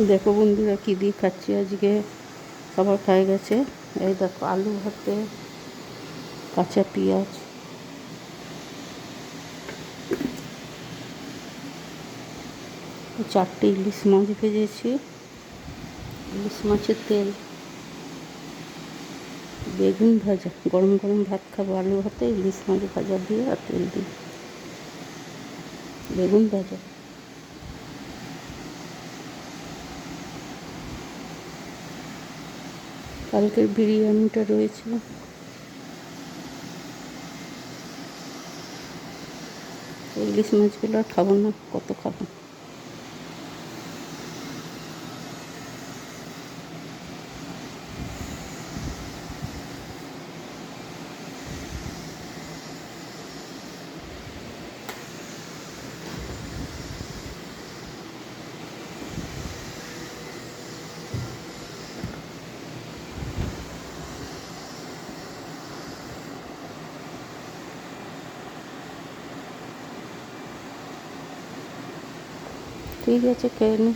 দেখো বন্ধুরা কী দিয়ে খাচ্ছি আজকে। সবার খাই গেছে। এই দেখো আলু ভাতে, কাঁচা পেঁয়াজ, চারটে ইলিশ মাছ ভেজেছি, ইলিশ মাছের তেল, বেগুন ভাজা। গরম গরম ভাত খাবো আলু ভাতে ইলিশ মাছ ভাজা দিয়ে আর তেল দিয়ে, বেগুন ভাজা। কালকের বিরিয়ানিটা রয়েছে। ইলিশ মাছগুলো আর খাবো না, কত খাবো। ঠিক আছে, খেয়ে নি।